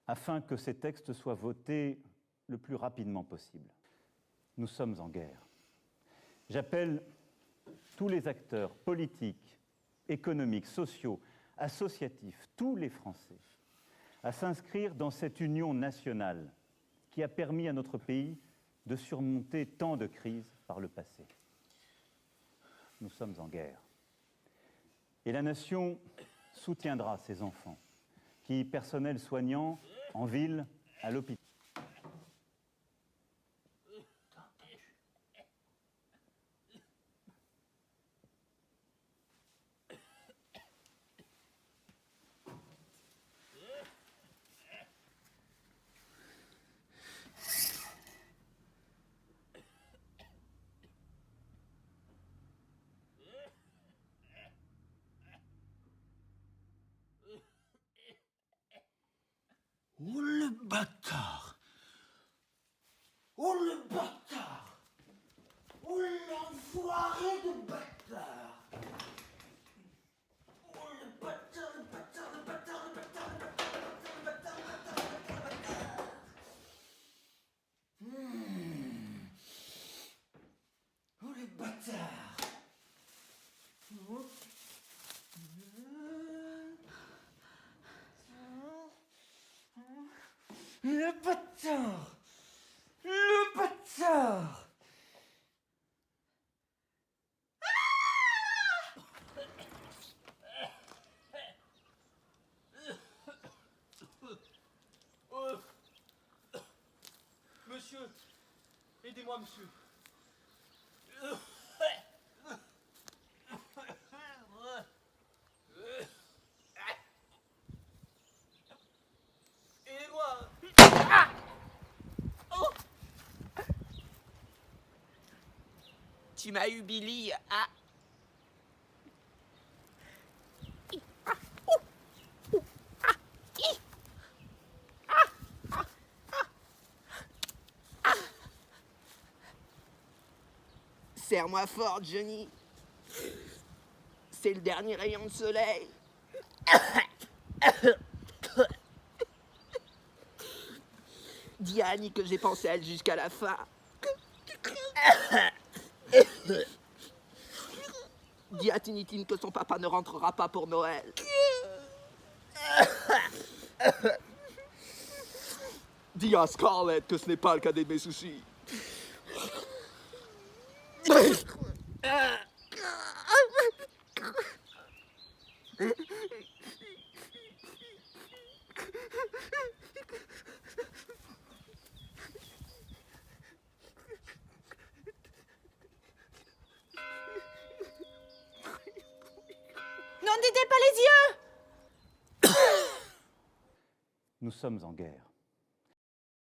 afin que ces textes soient votés le plus rapidement possible. Nous sommes en guerre. J'appelle tous les acteurs politiques, économiques, sociaux, associatifs, tous les Français, à s'inscrire dans cette union nationale qui a permis à notre pays de surmonter tant de crises par le passé. Nous sommes en guerre. Et la nation soutiendra ces enfants, qui, personnel soignant, en ville, à l'hôpital. Oh le bâtard! Oh le bâtard! Oh l'enfoiré de bâtard! Oh le bâtard, le bâtard, le bâtard, le bâtard, le bâtard, le bâtard, le bâtard, le bâtard, le bâtard! Oh le bâtard! Le bâtard! Le bâtard! Monsieur, aidez-moi, monsieur. Aidez-moi. Tu m'as eu, Billy. Ah. Serre-moi fort, Johnny. C'est le dernier rayon de soleil. Dis à Annie que j'ai pensé à elle jusqu'à la fin. Dis à Tinitine que son papa ne rentrera pas pour Noël. Dis à Scarlett que ce n'est pas le cas de mes soucis. N'en dédez pas les yeux! Nous sommes en guerre.